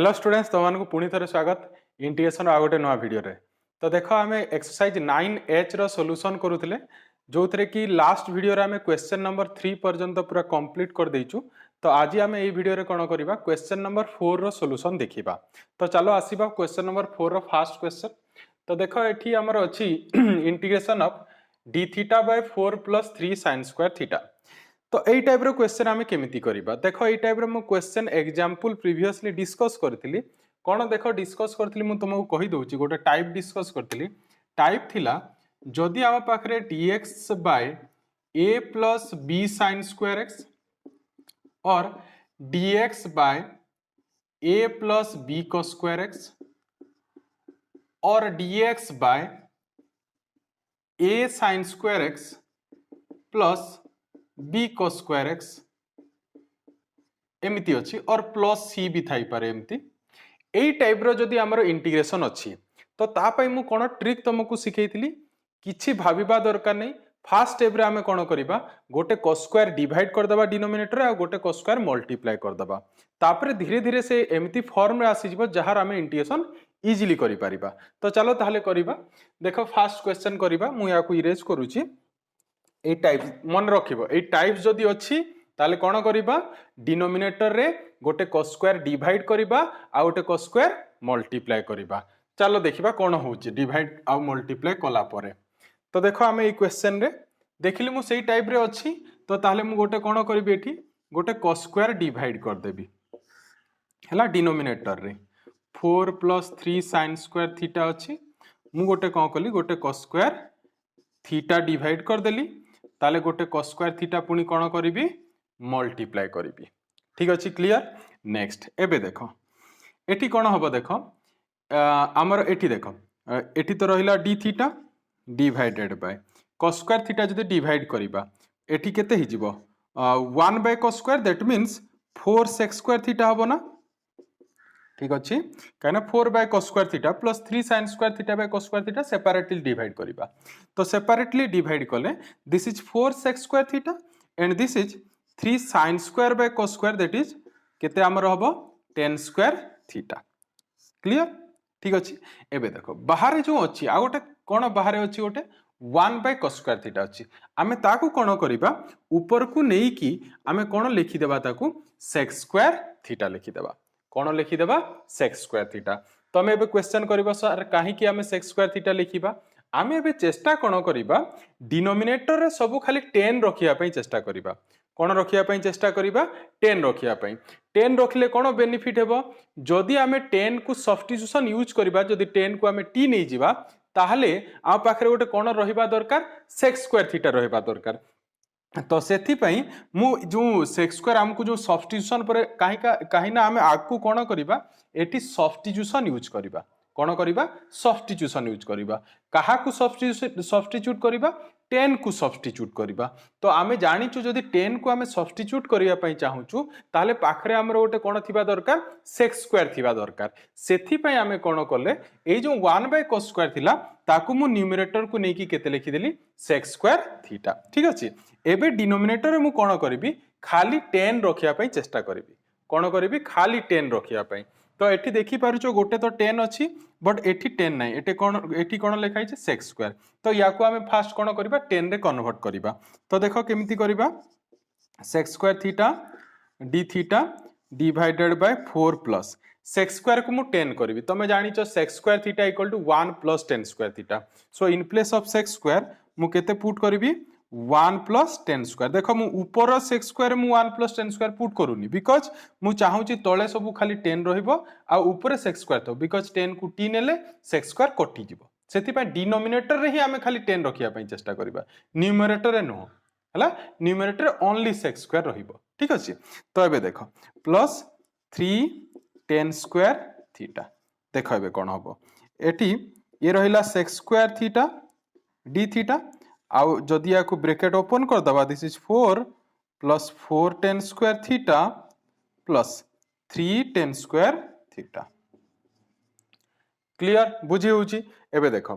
Hello students, तुमको पुणी थे स्वागत इंटीग्रेशन आ गोटे नुआ वीडियो रे। तो देख आम एक्सरसाइज 9H रो सॉल्यूशन करूले, जो थे कि लास्ट वीडियो रे आम क्वेश्चन नंबर 3 पर्यंत पूरा कंप्लीट कर देइचु। तो आज आम ये वीडियो रे कौन करवा क्वेश्चन नंबर 4 रो सॉल्यूशन देखिबा। तो चलो आसीबा question number 4 row first question. तो देखो एठी हमर अछि integration of d theta by 4 plus 3 sin square theta. तो यही टाइप रो क्वेश्चन आम केमिति करिबा। देखो यही टाइप रो मु क्वेश्चन एग्जांपल प्रीवियसली डिस्कस करथिली। कोन देखो डिस्कस करथिली मु तुमको कहि दउची, गोटे टाइप डिस्कस करथिली। टाइप थिला जदि आम पाखरे dx by a plus b sin square x और dx by a plus b cos square x और dx by a sin square x plus b cos square x एमती अच्छी और प्लस सी भी थाई पारे एमती। एई टाइप रो जदि हमर इंटीग्रेशन अच्छी तो तापाई मु कोन ट्रिक तुमको सिखेइथिली, किछि भाबिबा दरकार नै। फर्स्ट स्टेप रे आमे कोन करिबा, गोटे cos स्क्वायर डिवाइड कर दबा डिनोमिनेटर रे आ गोटे cos स्क्वायर मल्टीप्लाई कर दबा। तापरे धीरे धीरे से एमती फॉर्म रे आसी जिवो जहार आमे इंटीग्रेशन इजीली करि परिबा। तो चलो ताहले करिबा। देखो फर्स्ट क्वेश्चन करिबा, मु याकू इरेज करूची। ए टाइप मन रखिबो, ए टाइप जदि अछि ताले कोन करिबा, डिनोमिनेटर रे गोटे cos स्क्वायर डिवाइड करिबा आ गोटे cos स्क्वायर मल्टीप्लाई करिबा। चलो देखिबा कोन होउची डिवाइड आ मल्टीप्लाई कला परे। तो देखो आमे ए क्वेश्चन रे देखिली मु सेही टाइप रे अछि। तो ताले मु गोटे कोन करिबी, एठी गोटे cos स्क्वायर डिवाइड कर देबी हला डिनोमिनेटर रे। 4 प्लस 3 sin स्क्वायर थीटा अछि, मु गोटे कोन कली गोटे cos स्क्वायर थीटा डिवाइड कर देली। ताले गोटे cos स्क्वायर थीटा पुनी कोन करिबी, मल्टीप्लाई करिबी। ठीक अछि, क्लियर। नेक्स्ट एबे देखो एठी कोन हबो, देखो हमर एठी देखो एठी तो रहिला d theta divided by cos square theta जदि डिवाइड करिबा एठी केते हि जिवो 1 by cos square, that means 4 sec square theta हबो ना। ठीक अछि, काना 4 by cos square theta plus 3 sin square theta by cos square theta separately divide करिबा। तो सेपरेटली डिवाइड कले this is 4 sec square theta and this is 3 sin square by cos square, that is केते हमर हबो 10 square theta. Clear. ठीक अछि, एबे देखो बाहर जो अछि आ गोटे कोन बाहर अछि गोटे 1 बाय cos स्क्वायर थीटा अछि। आमे ताकू कोन करिबा, ऊपर को नेई की आमे कोन लिखि देबा, ताकू sec स्क्वायर थीटा लिखि देबा। कोन लिखि देबा, sec स्क्वायर थीटा। तो आमे एबे क्वेश्चन करिबा, सर काहे कि आमे sec स्क्वायर थीटा लिखिबा। आमे एबे चेष्टा कोन करिबा, डिनोमिनेटर रे सब खाली 10 रखिया पई चेष्टा करिबा। कोन रखिया पई चेष्टा करिबा, 10 रखिया पई। 10 रखिले कोन बेनिफिट हेबो, जदि आमे 10 को सब्स्टिट्यूशन यूज करिबा, जदि 10 को आमे t नै जिबा ताहले आ पाखरे गोटे कोन रहिबा दरकार, sec स्क्वायर थीटा रहिबा दरकार। तो सेथि पई मु जो sec स्क्वायर हमकु जो सब्स्टिट्यूशन पर काहे ना आमे आकु कोन करिबा, एठी सब्स्टिट्यूशन यूज करिबा। कोन करिबा, सब्स्टिट्यूशन यूज करिबा। काहा को सब्स्टिट्यूट करिबा, 10 को सब्स्टिट्यूट करिबा। तो आमे जानिचु जदि 10 को आमे सब्स्टिट्यूट करिया पई चाहुचु ताले पाखरे हमर गोटे कोन थिबा दरकार, sec स्क्वायर थिबा दरकार। सेथि पई आमे कोन कले, ए जो 1 बाय cos स्क्वायर थिला ताकू मु न्यूमरेटर को नेकी केते लिखि देली, sec स्क्वायर थीटा। ठीक अछि, एबे डिनोमिनेटर रे मु कोन करिबी, खाली 10 रखिया पई चेष्टा करिबी। कोन करिबी, खाली 10 रखिया पई। तो एठी देखि पारुचो गोटे तो 10 अछि बट एठी 10 नै, एठी कोन लिखाइ छै sec स्क्वायर। तो याकू आमे फास्ट कोन करिबा, 10 रे कन्वर्ट करिबा। तो देखो केमिति करिबा, sec square theta d theta divided by 4 plus sec square को मु 10 करिबी। तमे जानिचो sec square theta equal to 1 plus 10 square theta. So in place of sec square मु केते पुट करिबी, 1 प्लस 10 स्क्वायर। देखो मु ऊपर sec स्क्वायर मु 1 प्लस 10 स्क्वायर पुट करूनी, बिकॉज मु चाहूची तळे सब खाली 10 रहिबो आ ऊपर sec स्क्वायर तो, बिकॉज 10 को t नेले sec स्क्वायर कटि जिवो। सेति पय डिनोमिनेटर रे ही आमे खाली 10 रखिया पय चेष्टा करिबा, न्यूमरेटर रे नो हला। न्यूमरेटर ओनली sec स्क्वायर रहिबो। ठीक अछि, तो एबे देखो प्लस 3 10 स्क्वायर थीटा। देखो एबे कोन हबो, एठी ये रहिला sec square theta d theta आउ जदि याकू ब्रैकेट ओपन कर दबा, this is 4 plus 4 10 square theta plus 3 10 square theta. Clear, बुझी होउची। एबे देखो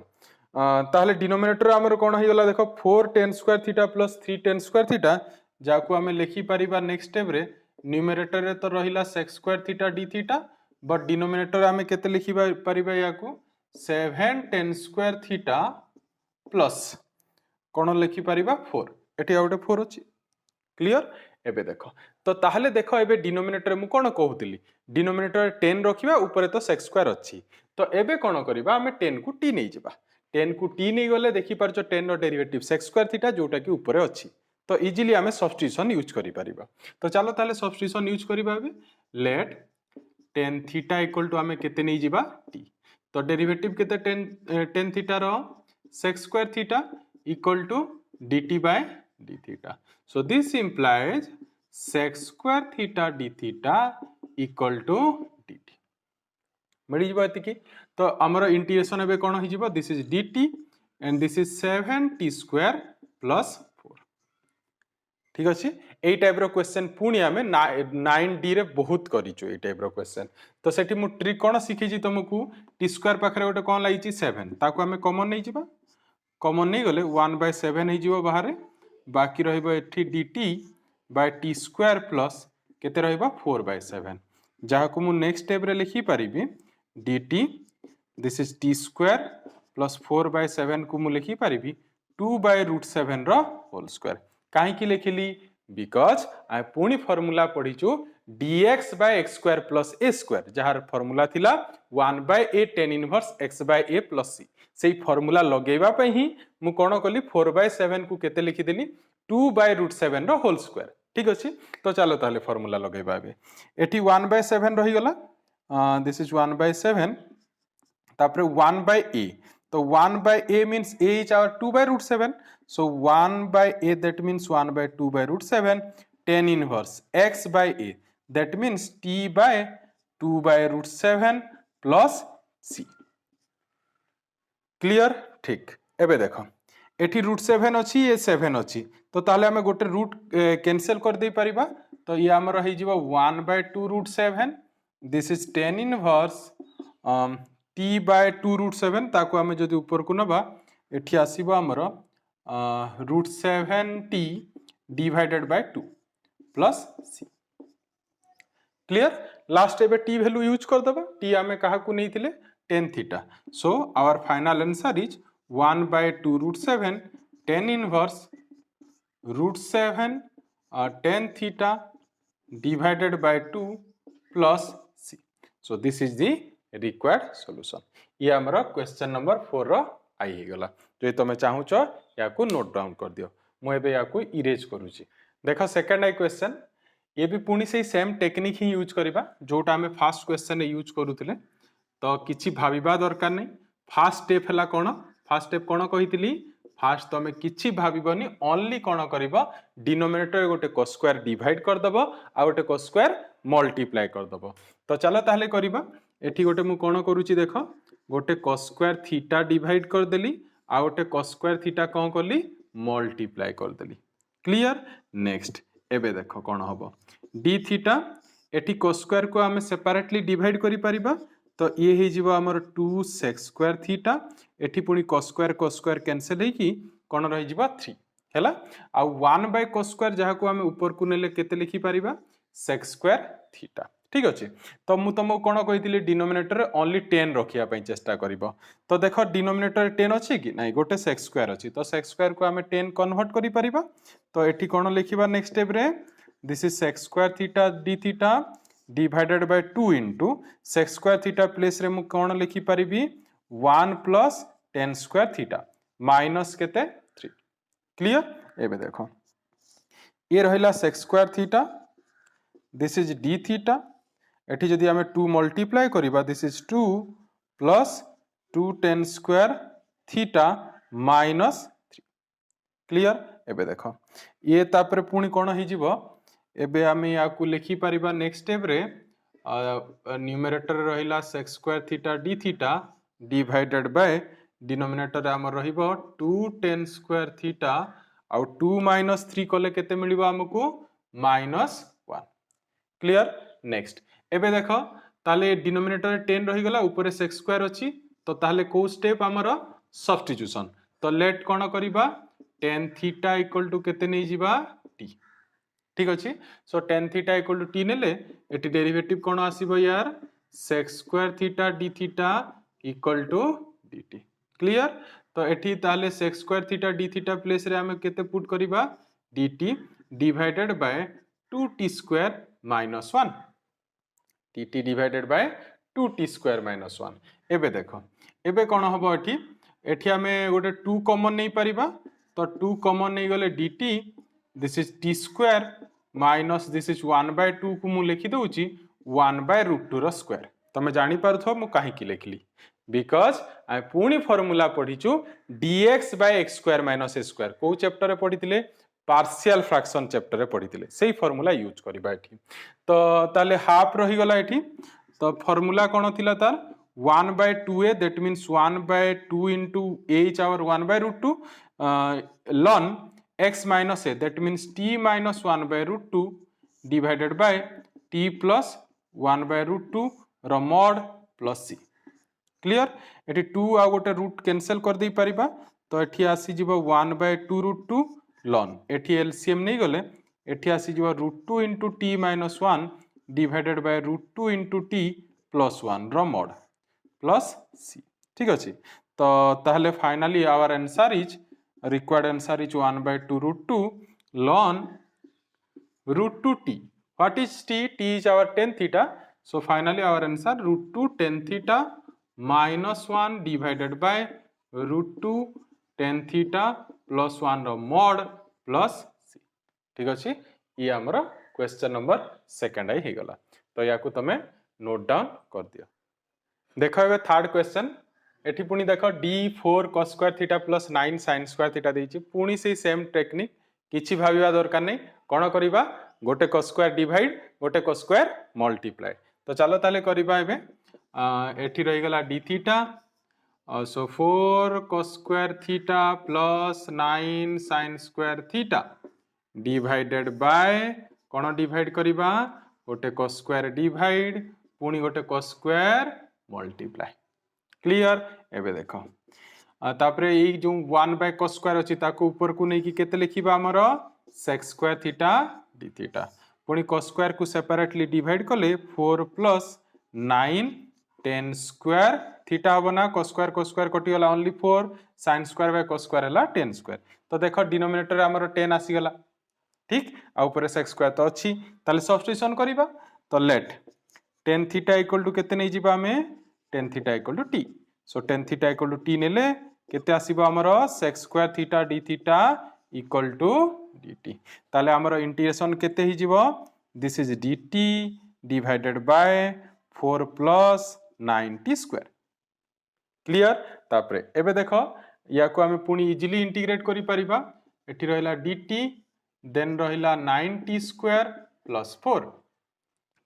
ताहले डिनोमिनेटर हमर कोन हे गला, देखो 4 10 square theta plus 3 10 square theta, जाकू हमें लिखि परिबा नेक्स्ट स्टेप रे न्यूमरेटर रे तो रहिला sec square theta d theta but denominator आमे केते लिखि परिबा याकू 7 tan स्क्वायर थीटा प्लस कोन लिखि परिबा 4 एठी आउटे 4 अछि क्लियर एबे देखो तो ताहले देखो एबे डिनोमिनेटर मु कोन कहउतिली डिनोमिनेटर 10 रखिबा ऊपर तो सेक्स स्क्वायर अछि तो एबे कोन करिबा हमें 10 को t नै जिबा 10 को t नै गले देखि परचो 10 रो डेरिवेटिव सेक्स स्क्वायर थीटा जोटा कि ऊपर अछि तो इजीली हमें सब्स्टिट्यूशन यूज करि परिबा तो चलो ताले सब्स्टिट्यूशन यूज करिबा एबे let tan theta equal to हमें केते नै जिबा t तो डेरिवेटिव केते tan थीटा रो sec square theta equal to dt by d theta so this implies sec square theta d theta equal to dt मिल जिवो एतिकी तो हमर इंटीग्रेशन एबे कोन हि जिवो this is dt and this is 7t square plus 4 ठीक अछि एई type रो question पुनी हमें 9d रे बहुत करिचो एई टाइप रो क्वेश्चन तो सेठी मु ट्रिक कोन सिखि छि तुमको t स्क्वायर पाखरे गोटे कोन लागी छि 7 ताको हमें कॉमन नै जिबा कॉमन नहीं गले 1/7 हो बाहर बाकी रहिबो एठी dt by t square plus केते रहिबो 4/7 जहा को मु नेक्स्ट स्टेप रे लिखि परिबी dt this is t square plus 4/7 को मु लिखि परिबी 2/√7 रो होल स्क्वायर काहे की लिखिली बिकॉज आई पुनी फार्मूला पढिचु dx by x square plus a square जहार फार्मूला थिला 1/a tan inverse x by a plus c सेही फार्मूला लगेबा पई ही मु कोन कली 4/7 को केते लिखि देली 2/√7 रो होल स्क्वायर ठीक अछि तो चलो ताले फार्मूला लगेबा बे एठी 1/7 रही गला दिस इज 1/7 तापरे 1/a तो 1/a means a is our 2/√7 so 1/a that means 1/2/√7 tan inverse x by a that means t by 2/√7 plus c clear ठीक एबे देखो एठी √7 अछि ए 7 अछि तो ताले हमें गोटे रूट कैंसिल कर दे परिबा तो ये हमर रही जीवा 1/2√7 this is tan inverse t by 2√7 ताको हमें जदि ऊपर को नबा एठी आसीबो हमर √7t divided by 2 plus c clear last एबे t वैल्यू यूज कर दबा t हमें कहा को नहीं थिले tan theta so our final answer is 1/2√7 tan inverse √7 tan theta divided by 2 plus c so this is the required solution ये हमरा क्वेश्चन नंबर 4 रो आई हे गला जो तुम चाहू छ या को नोट डाउन कर दियो मु एबे या को इरेज करूची देखो सेकंड आई क्वेश्चन ये भी पुनी से सेम टेक्निक ही यूज करबा जोटा हमें फर्स्ट क्वेश्चन यूज करूथिले तो किछि भाबिबा दरकार नहीं फर्स्ट स्टेप हला कोन फर्स्ट स्टेप कोन कहितली फर्स्ट तमे किछि भाबिबनी ओनली कोन करबा डिनोमिनेटर गोटे cos स्क्वायर डिवाइड कर दबो आ गोटे cos स्क्वायर मल्टीप्लाई कर दबो तो चलो ताहले करबा एठी गोटे मु कोन करूची देखो गोटे cos स्क्वायर थीटा डिवाइड कर देली आ गोटे cos स्क्वायर थीटा कोन करली मल्टीप्लाई कर देली क्लियर नेक्स्ट एबे देखो कोन हबो d थीटा एठी cos स्क्वायर को हमें सेपरेटली डिवाइड करि परिबा तो ये ही जीवा हमर 2 sec स्क्वायर थीटा एठी पुनी cos स्क्वायर कैंसिल है कि कोन रही जीवा 3 हैला आ 1/cos स्क्वायर जहा को हमें ऊपर को नेले केते लिखि परिबा sec स्क्वायर थीटा ठीक अछि तो मु तुमको कोन कहितली डिनोमिनेटर ओनली 10 रखिया पई चेष्टा करिवो तो देखो डिनोमिनेटर 10 अछि कि नाही गोटे sec स्क्वायर अछि तो sec स्क्वायर को हमें 10 कन्वर्ट करि परिबा तो एठी कोन लिखिबा नेक्स्ट स्टेप रे this is sec square theta d theta divided by 2 into sec square theta place रे मु कोन लिखि परिबी 1 plus tan square theta minus केते 3 क्लियर एबे देखो ये रहिला sec square theta this is d theta एठी जदि हमें 2 मल्टीप्लाई करिबा this is 2 plus 2 tan square theta minus 3 clear एबे देखो ये तापर पुनी कोन हि जिवो एबे हमें या को लिखि परिबा नेक्स्ट स्टेप रे न्यूमरेटर रहिला sec square theta d theta divided by denominator हमर रहिबो 2 tan स्क्वायर थीटा आ 2 - 3 कले केते मिलिबो हमकु -1 क्लियर नेक्स्ट एबे देखो ताले डिनोमिनेटर 10 रही गला ऊपर sec स्क्वायर अछि तो ताले को स्टेप हमर सब्स्टिट्यूशन तो लेट कोन करिबा tan थीटा इक्वल टू केते नै जिबा t ठीक अछि so tan theta equal to t नेले एटी डेरिवेटिव कोन आसीबो यार sec square theta d theta equal to dt clear तो एठी ताले sec square theta d theta place रे हमें केते पुट करिबा dt divided by 2t square minus 1 dt divided by 2t square minus 1 एबे देखो एबे कोन हबो एठी हमें गोटे 2 कॉमन नहीं परिबा तो 2 कॉमन नहीं गले dt this is t square minus this is 1 by 2 को मु लिखि दउची 1 by root 2 रो स्क्वायर तमे जानि पारथो मु काहे की लिखली बिकॉज आई पुणी फॉर्मूला पढ़ीचु dx by x square minus a square को चैप्टर रे पढ़ीतिले पार्शियल फ्रैक्शन चैप्टर रे पढ़ीतिले सेही फॉर्मूला यूज करबा एठी तो ताले हाफ रही गला एठी तो फॉर्मूला कोन थिला तार 1 by 2a that means 1 by 2 into a is our 1 by root 2 ln x minus a that means t minus 1 by root 2 divided by t plus 1 by root 2 रो mod plus c क्लियर एठी 2 आ गोटे root cancel कर दे परिबा तो एठी आसी जीवो 1 by 2 root 2 ln एठी LCM नहीं गले एठी आसी जीवो root 2 into t minus 1 divided by root 2 into t plus 1 row mod plus c ठीक अछि तो ताहले finally our answer is required answer is 1 by 2 root 2 ln root 2 t what is t t is our tan theta so finally our answer root 2 tan theta minus 1 divided by root 2 tan theta plus 1 row mod plus c ठीक अछि ये हमर question number second आई हे गला तो या को तमे note down कर दियो देखो एबे थर्ड क्वेश्चन एठी पुनी देखो d4 cos square theta plus 9 sin square theta देछि पुनी से सेम टेक्निक किछि भाबिबा दरकार नै कोन करिबा गोटे cos square डिवाइड गोटे cos square मल्टीप्लाई तो चलो ताले करिबा एबे एठी रही गला d theta so 4 cos square theta plus 9 sin square theta divided by cone divide करिबा गोटे cos square डिवाइड पुनी गोटे cos square मल्टीप्लाई क्लियर एबे देखो तापरे ई जो 1 by cos square अछि ताको ऊपर को नै कि केते लिखिबा हमरो sec square theta d theta पुनी cos square को सेपरेटली डिवाइड कले 4 plus 9 10 square theta होना cos square कटि गला only 4 sin square by cos square हला 10 square तो देखो डिनोमिनेटर हमरो 10 आसी गला ठीक आ ऊपर sec square तो अछि ताले सब्स्टिट्यूशन करिबा तो late tan theta equal to केते नै जिबा हमें tan theta equal to t so tan theta equal to t नेले केते आसीबा हमरो sec square theta d theta equal to dt ताले हमरो इंटीग्रेशन केते हि जिवो this is dt divided by 4 plus 90 square clear तापरे एबे देखो या को हमें पुनी इजीली इंटीग्रेट करि परिबा एठी रहला dt देन रहला 90 square plus 4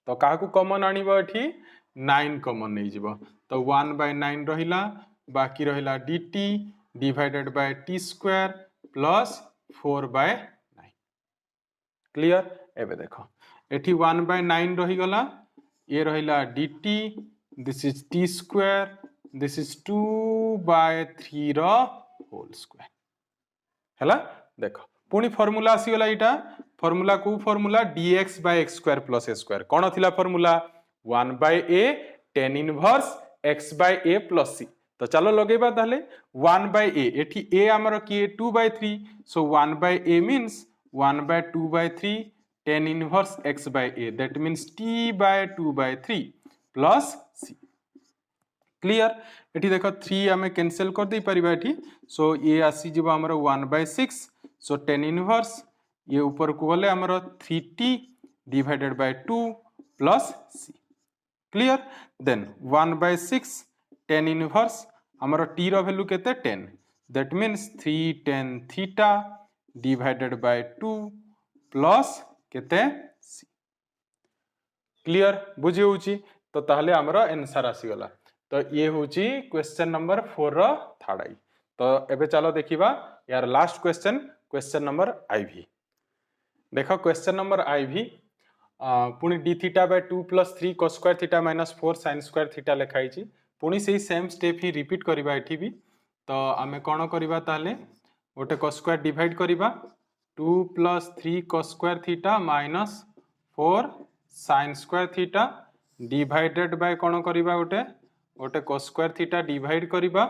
तो काहा को कॉमन आनिबो एठी 9 कॉमन नै जिवो तो 1 by 9 रहिला बाकी रहिला dt divided by t square plus 4 by 9 clear एबे देखो एठी 1 by 9 रही गला ये रहिला dt this is t square this is 2 by 3 रो होल स्क्वायर हैला देखो पुनी फार्मूला आसी गला इटा फार्मूला को formula dx by x square plus a square कोन थिला formula 1 by a tan inverse x by a plus c तो चलो लगेबा ताले 1 by a एठी a हमर की 2 by 3 so 1 by a means 1 by 2 by 3 tan inverse x by a that means t by 2 by 3 plus c clear एठी देखो 3 हमें cancel कर दे परिबा एठी सो ये आसी जिवो हमर 1 by 6 सो tan inverse ये ऊपर को गले हमर 3t divided by 2 plus c clear then 1 by 6 tan inverse हमर t रो वैल्यू केते 10 that means 3 tan theta divided by 2 plus केते c क्लियर बुझी होची तो ताहले हमर आंसर आसी गला तो ये होची क्वेश्चन नंबर 4 रो थर्ड आई तो एबे चलो देखिबा यार लास्ट क्वेश्चन नंबर आईवी देखो क्वेश्चन नंबर आईवी पुनी d theta by 2 plus 3 cos square theta minus 4 sin square theta लिखाई छी पुनी सेही सेम स्टेप ही रिपीट करिबा एठी भी तो आमे कोन करिबा ताले गोटे cos square डिवाइड करिबा 2 plus 3 cos square theta minus 4 sin square theta divided by कौन करवा गोटे गोटे cos स्क्वायर थीटा डिवाइड करवा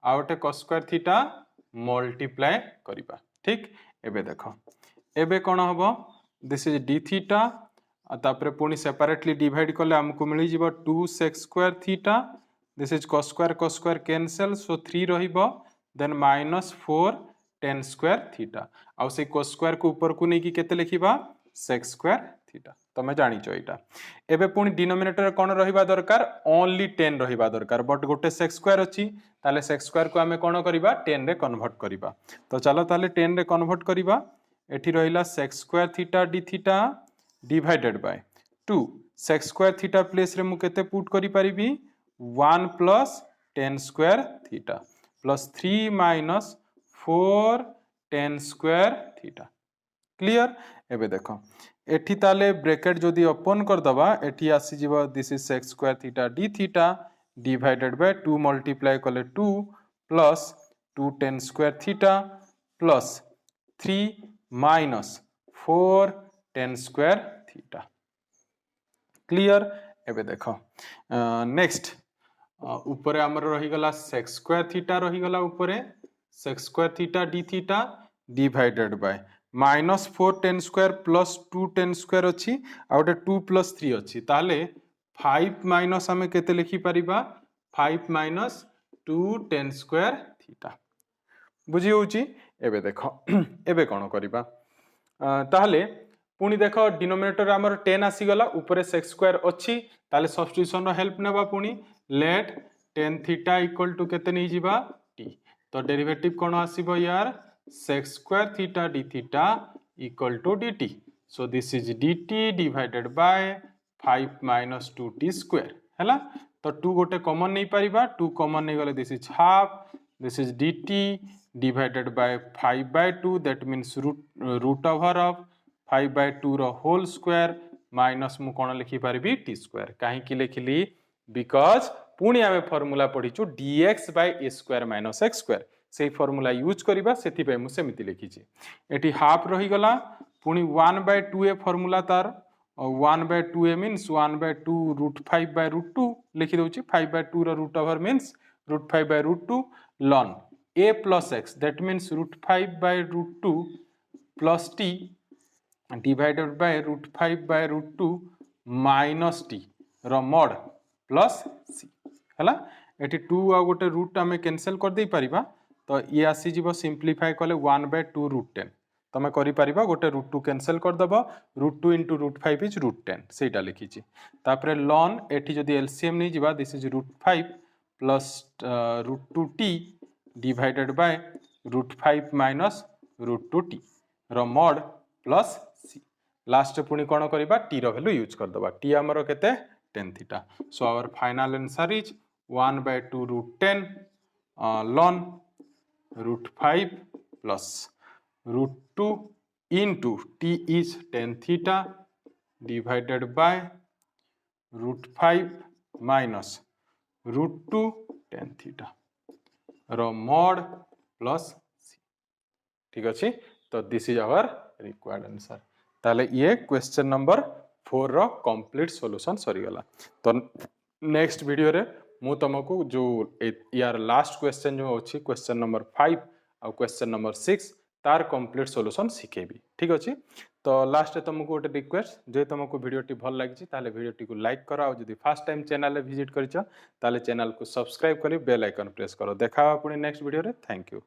आ गोटे cos स्क्वायर थीटा मल्टीप्लाय करवा ठीक एबे देखो एबे कौन हम दिस इज डी थीटा तापर पुणी सेपरेटली डिवाइड कले हमको मिल जीव 2 sec square theta this is cos square cancel so 3 रहिबो देन -4 tan स्क्वायर थीटा आउ से cos स्क्वायर को ऊपर को नहीं कि केते लिखिबा sec स्क्वायर थीटा तमे जानि छ एटा एबे पुणी डिनोमिनेटर कोन रहिबा दरकार ओनली 10 रहिबा दरकार बट गोटे sec स्क्वायर अछि ताले sec स्क्वायर को हमें कोन करिबा 10 रे कन्वर्ट करिबा तो चलो ताले 10 रे कन्वर्ट करिबा एठी रहिला sec square theta d theta divided bye 2 sec square theta place रे मु केते पुट करि परिबी 1 plus tan square theta plus 3 minus 4 tan square theta clear एबे देखो एठी ताले ब्रैकेट जदि ओपन कर दबा एठी आसी जीव this is sec square theta d theta divided bye 2 multiply कले 2 plus 2 tan square theta plus 3 minus 4 tan square theta clear एबे देखो नेक्स्ट ऊपर हमर रही गला sec स्क्वायर थीटा रही गला ऊपर sec square theta d theta divided by -4 tan square plus 2 tan square अच्छी आ गोटे 2 प्लस 3 अच्छी ताले 5 माइनस आमे केते लिखि परिबा 5 माइनस 2 tan स्क्वायर थीटा बुझी होउची एबे देखो एबे कोन करिबा ताले पुनी देखो डिनोमिनेटर हमर 10 आसी गला ऊपर sec स्क्वायर अच्छी ताले सब्स्टिट्यूशन रो हेल्प नेबा पुनी let tan theta equal to केते नै जिबा t तो डेरिवेटिव कोन आसीबो यार sec square theta d theta equal to dt. So this is dt divided by 5 minus 2t square. हैला तो 2 गोटे कॉमन नहीं परिबा 2 कॉमन नहीं गले this is half this is dt divided by 5 by 2 that means root over of 5 by 2 row whole square minus मु कोन लिखि परिबी t square काहे कि लिखिली because पुणी आमे फार्मूला पढिचु dx by a square minus x square से फार्मूला यूज करिबा सेति पे मु सेमिति लिखिछि एठी हाफ रही गला पुणी 1 by 2a फार्मूला तार 1 by 2a means 1 by 2 root 5 by root 2 लिखि दोछि 5 by 2 रो root over means root 5 by root 2 ln a plus x that means root 5 by root 2 plus t divided by root 5 by root 2 minus t रो mod plus c हला एठी 2 आ गोटे root हमें cancel कर दे परिबा तो ये आसी जीव सिंप्लीफाई कले 1 by 2 root 10 तमे करि परिबा गोटे रूट 2 कैंसिल कर दबो root 2 into root 5 is root 10 सेटा लिखिछि तापरे ln एठी जदि एलसीएम नै जिबा this is root 5 plus root 2t divided by root 5 minus root 2t row mod plus c last पुनी कोन करबा t रो वैल्यू यूज कर दबा t हमरो केते tan theta so our final answer is 1 by 2 root 10 ln root 5 plus root 2 into t is tan theta divided by root 5 minus root 2 tan theta रो mod plus c ठीक अछि तो this is our required answer ताले ये question number 4 रो complete solution सरी गला तो नेक्स्ट वीडियो रे मु तुमको जो यार लास्ट क्वेश्चन जो अच्छी क्वेश्चन नंबर 5 और क्वेश्चन नंबर 6 तार कंप्लीट सॉल्यूशन शिखेबी ठीक अच्छे तो लास्ट तुमको गोटे रिक्वेस्ट जे तुमको वीडियोटी भल लगी ताले वीडियोटी को लाइक करो और जदि फर्स्ट टाइम चैनल विजिट करिछ ताले चैनल को सब्सक्राइब करी बेल आइकन प्रेस करो देखा पुणी नेक्स्ट वीडियो रे थैंक यू।